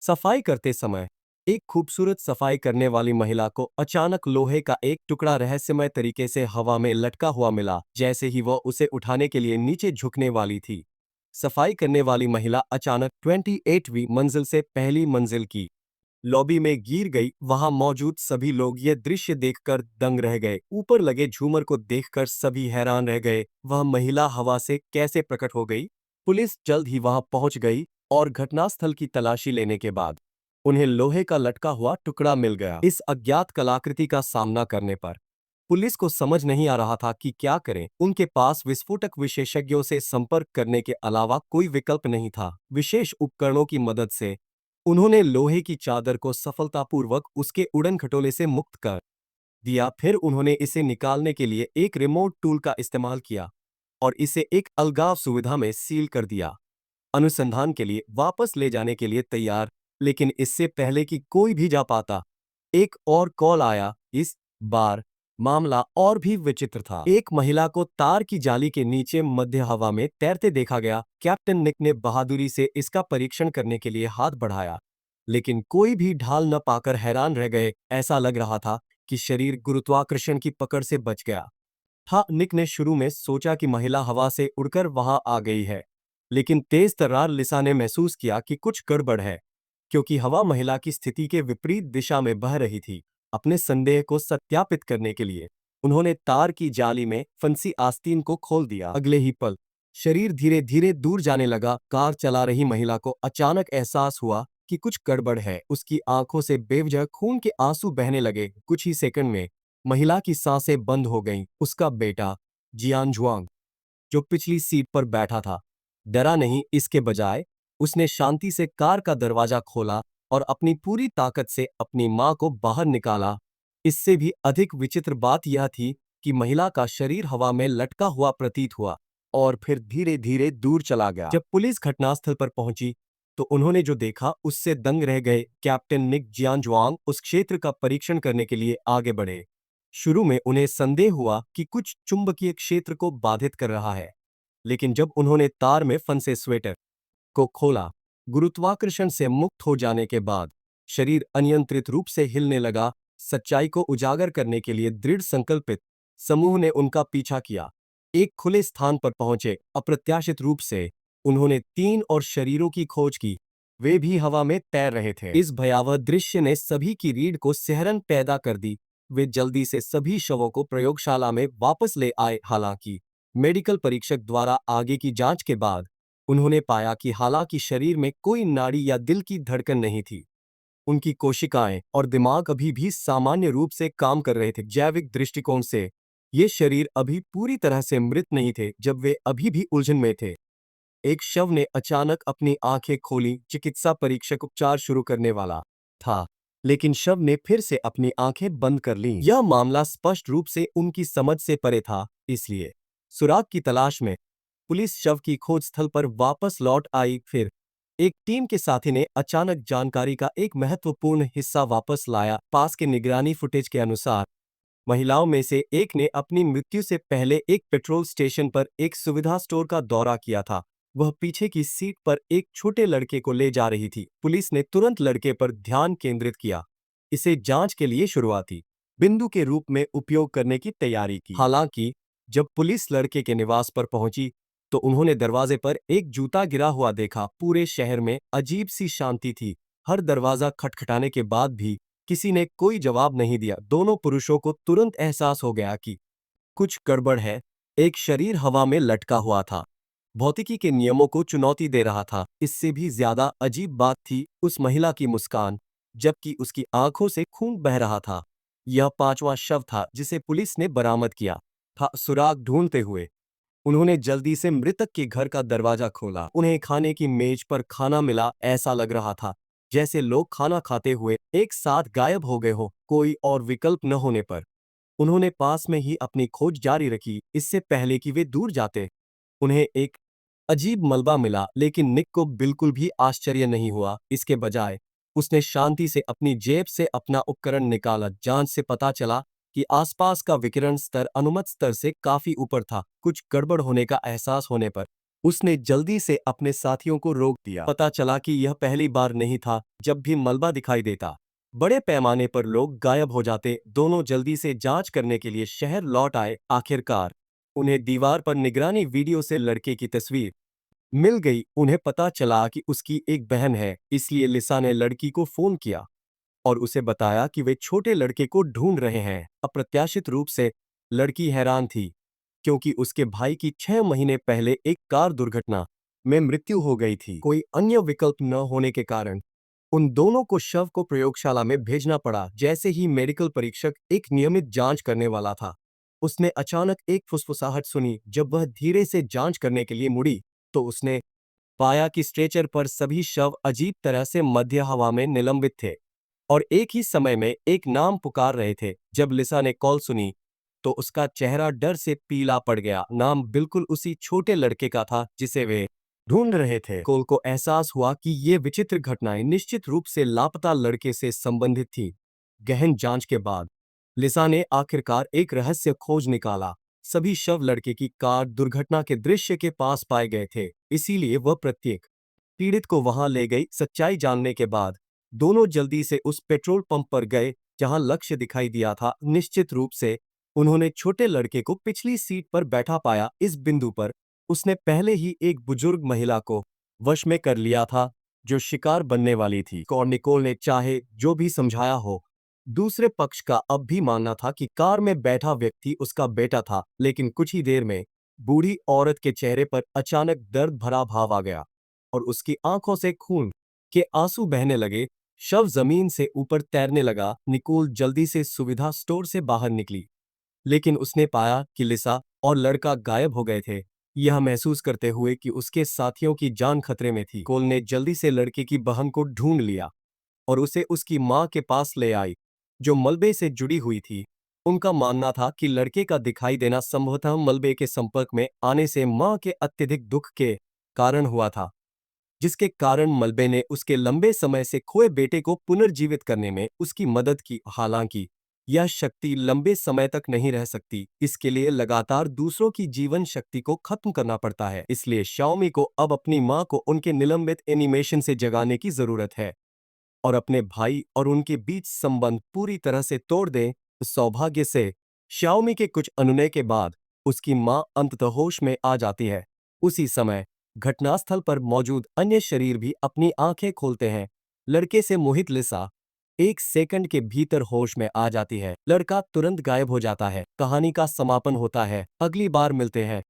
सफाई करते समय एक खूबसूरत सफाई करने वाली महिला को अचानक लोहे का एक टुकड़ा रहस्यमय तरीके से हवा में लटका हुआ मिला। जैसे ही वह उसे उठाने के लिए नीचे झुकने वाली थी, सफाई करने वाली महिला अचानक 28वीं मंजिल से पहली मंजिल की लॉबी में गिर गई। वहां मौजूद सभी लोग यह दृश्य देखकर दंग रह गए। ऊपर लगे झूमर को देखकर सभी हैरान रह गए। वह महिला हवा से कैसे प्रकट हो गई? पुलिस जल्द ही वहां पहुंच गई और घटनास्थल की तलाशी लेने के बाद उन्हें लोहे का लटका हुआ टुकड़ा मिल गया। इस अज्ञात कलाकृति का सामना करने पर पुलिस को समझ नहीं आ रहा था कि क्या करें। उनके पास विस्फोटक विशेषज्ञों से संपर्क करने के अलावा कोई विकल्प नहीं था। विशेष उपकरणों की मदद से उन्होंने लोहे की चादर को सफलतापूर्वक उसके उड़न खटोले से मुक्त कर दिया। फिर उन्होंने इसे निकालने के लिए एक रिमोट टूल का इस्तेमाल किया और इसे एक अलगाव सुविधा में सील कर दिया। अनुसंधान के लिए वापस ले जाने के लिए तैयार। लेकिन इससे पहले कि कोई भी जा पाता, एक और कॉल आया। इस बार मामला और भी विचित्र था। एक महिला को तार की जाली के नीचे मध्य हवा में तैरते देखा गया। कैप्टन निक ने बहादुरी से इसका परीक्षण करने के लिए हाथ बढ़ाया, लेकिन कोई भी ढाल न पाकर हैरान रह गए। ऐसा लग रहा था कि शरीर गुरुत्वाकर्षण की पकड़ से बच गया था। निक ने शुरू में सोचा कि महिला हवा से उड़कर वहां आ गई है, लेकिन तेज तर्रार लिसा ने महसूस किया कि कुछ गड़बड़ है, क्योंकि हवा महिला की स्थिति के विपरीत दिशा में बह रही थी। अपने संदेह को सत्यापित करने के लिए उन्होंने तार की जाली में फंसी आस्तीन को खोल दिया। अगले ही पल शरीर धीरे धीरे दूर जाने लगा। कार चला रही महिला को अचानक एहसास हुआ कि कुछ गड़बड़ है। उसकी आंखों से बेवजह खून के आंसू बहने लगे। कुछ ही सेकंड में महिला की सांसें बंद हो गईं। उसका बेटा जियान जुआंग, जो पिछली सीट पर बैठा था, डरा नहीं। इसके बजाय उसने शांति से कार का दरवाजा खोला और अपनी पूरी ताकत से अपनी मां को बाहर निकाला। इससे भी अधिक विचित्र बात यह थी कि महिला का शरीर हवा में लटका हुआ प्रतीत हुआ और फिर धीरे धीरे दूर चला गया। जब पुलिस घटनास्थल पर पहुंची तो उन्होंने जो देखा उससे दंग रह गए। कैप्टन निक जियानजुआंग उस क्षेत्र का परीक्षण करने के लिए आगे बढ़े। शुरू में उन्हें संदेह हुआ कि कुछ चुंबकीय क्षेत्र को बाधित कर रहा है, लेकिन जब उन्होंने तार में फंसे स्वेटर को खोला, गुरुत्वाकर्षण से मुक्त हो जाने के बाद शरीर अनियंत्रित रूप से हिलने लगा। सच्चाई को उजागर करने के लिए दृढ़ संकल्पित समूह ने उनका पीछा किया। एक खुले स्थान पर पहुंचे। अप्रत्याशित रूप से उन्होंने 3 और शरीरों की खोज की। वे भी हवा में तैर रहे थे। इस भयावह दृश्य ने सभी की रीढ़ को सिहरन पैदा कर दी। वे जल्दी से सभी शवों को प्रयोगशाला में वापस ले आए। हालांकि मेडिकल परीक्षक द्वारा आगे की जांच के बाद उन्होंने पाया कि हालांकि शरीर में कोई नाड़ी या दिल की धड़कन नहीं थी, उनकी कोशिकाएं और दिमाग अभी भी सामान्य रूप से काम कर रहे थे। जैविक दृष्टिकोण से ये शरीर अभी पूरी तरह से मृत नहीं थे। जब वे अभी भी उलझन में थे, एक शव ने अचानक अपनी आंखें खोली। चिकित्सा परीक्षक उपचार शुरू करने वाला था, लेकिन शव ने फिर से अपनी आंखें बंद कर लीं। यह मामला स्पष्ट रूप से उनकी समझ से परे था। इसलिए सुराग की तलाश में पुलिस शव की खोज स्थल पर वापस लौट आई। फिर एक टीम के साथी ने अचानक जानकारी का एक महत्वपूर्ण हिस्सा वापस लाया। पास के निगरानी फुटेज के अनुसार महिलाओं में से एक ने अपनी मृत्यु से पहले एक पेट्रोल स्टेशन पर एक सुविधा स्टोर का दौरा किया था। वह पीछे की सीट पर एक छोटे लड़के को ले जा रही थी। पुलिस ने तुरंत लड़के पर ध्यान केंद्रित किया, इसे जांच के लिए शुरुआती बिंदु के रूप में उपयोग करने की तैयारी की। हालांकि जब पुलिस लड़के के निवास पर पहुंची तो उन्होंने दरवाजे पर एक जूता गिरा हुआ देखा। पूरे शहर में अजीब सी शांति थी। हर दरवाजा खटखटाने के बाद भी किसी ने कोई जवाब नहीं दिया। दोनों पुरुषों को तुरंत एहसास हो गया कि कुछ गड़बड़ है। एक शरीर हवा में लटका हुआ था, भौतिकी के नियमों को चुनौती दे रहा था। इससे भी ज्यादा अजीब बात थी उस महिला की मुस्कान, जबकि उसकी आंखों से खून बह रहा था। यह 5वां शव था जिसे पुलिस ने बरामद किया था। सुराग ढूंढते हुए उन्होंने जल्दी से मृतक के घर का दरवाजा खोला। उन्हें खाने की मेज पर खाना मिला। ऐसा लग रहा था जैसे लोग खाना खाते हुए एक साथ गायब हो गए हो। कोई और विकल्प न होने पर उन्होंने पास में ही अपनी खोज जारी रखी। इससे पहले कि वे दूर जाते, उन्हें एक अजीब मलबा मिला, लेकिन निक को बिल्कुल भी आश्चर्य नहीं हुआ। इसके बजाय उसने शांति से अपनी जेब से अपना उपकरण निकाला। जांच से पता चला कि आसपास का विकिरण स्तर अनुमत स्तर से काफी ऊपर था। कुछ गड़बड़ होने का एहसास होने पर उसने जल्दी से अपने साथियों को रोक दिया। पता चला कि यह पहली बार नहीं था जब भी मलबा दिखाई देता। बड़े पैमाने पर लोग गायब हो जाते। दोनों जल्दी से जांच करने के लिए शहर लौट आए। आखिरकार उन्हें दीवार पर निगरानी वीडियो से लड़के की तस्वीर मिल गई। उन्हें पता चला कि उसकी एक बहन है, इसलिए लिसा ने लड़की को फोन किया और उसे बताया कि वे छोटे लड़के को ढूंढ रहे हैं। अप्रत्याशित रूप से लड़की हैरान थी, क्योंकि उसके भाई की 6 महीने पहले एक कार दुर्घटना में मृत्यु हो गई थी। कोई अन्य विकल्प न होने के कारण उन दोनों को शव को प्रयोगशाला में भेजना पड़ा। जैसे ही मेडिकल परीक्षक एक नियमित जांच करने वाला था, उसने अचानक एक फुसफुसाहट सुनी। जब वह धीरे से जांच करने के लिए मुड़ी, तो उसने पाया कि स्ट्रेचर पर सभी शव अजीब तरह से मध्य हवा में निलंबित थे और एक ही समय में एक नाम पुकार रहे थे। जब लिसा ने कॉल सुनी, तो उसका चेहरा डर से पीला पड़ गया। नाम बिल्कुल उसी छोटे लड़के का था जिसे वे ढूंढ रहे थे। कोल को एहसास हुआ कि ये विचित्र घटनाएं निश्चित रूप से लापता लड़के से संबंधित थी। गहन जांच के बाद लिसा ने आखिरकार एक रहस्य खोज निकाला। सभी शव लड़के की कार दुर्घटना के दृश्य के पास पाए गए थे, इसीलिए वह प्रत्येक पीड़ित को वहां ले गई। सच्चाई जानने के बाद दोनों जल्दी से उस पेट्रोल पंप पर गए जहां लक्ष्य दिखाई दिया था। निश्चित रूप से उन्होंने छोटे लड़के को पिछली सीट पर बैठा पाया। इस बिंदु पर उसने पहले ही एक बुजुर्ग महिला को वश में कर लिया था, जो शिकार बनने वाली थी। और निकोल ने चाहे जो भी समझाया हो, दूसरे पक्ष का अब भी मानना था कि कार में बैठा व्यक्ति उसका बेटा था। लेकिन कुछ ही देर में बूढ़ी औरत के चेहरे पर अचानक दर्द भरा भाव आ गया और उसकी आंखों से खून के आंसू बहने लगे। शव जमीन से ऊपर तैरने लगा। निकोल जल्दी से सुविधा स्टोर से बाहर निकली, लेकिन उसने पाया कि लिसा और लड़का गायब हो गए थे। यह महसूस करते हुए कि उसके साथियों की जान खतरे में थी, कोल ने जल्दी से लड़के की बहन को ढूंढ लिया और उसे उसकी मां के पास ले आई, जो मलबे से जुड़ी हुई थी। उनका मानना था कि लड़के का दिखाई देना संभवतः मलबे के संपर्क में आने से मां के अत्यधिक दुख के कारण हुआ था, जिसके कारण मलबे ने उसके लंबे समय से खोए बेटे को पुनर्जीवित करने में उसकी मदद की। हालांकि यह शक्ति लंबे समय तक नहीं रह सकती, इसके लिए लगातार दूसरों की जीवन शक्ति को खत्म करना पड़ता है। इसलिए शाओमी को अब अपनी मां को उनके निलंबित एनिमेशन से जगाने की जरूरत है और अपने भाई और उनके बीच संबंध पूरी तरह से तोड़ दें। सौभाग्य से शाओमी के कुछ अनुनय के बाद उसकी मां अंततः होश में आ जाती है। उसी समय घटनास्थल पर मौजूद अन्य शरीर भी अपनी आंखें खोलते हैं। लड़के से मोहित लिसा 1 सेकंड के भीतर होश में आ जाती है। लड़का तुरंत गायब हो जाता है। कहानी का समापन होता है। अगली बार मिलते हैं।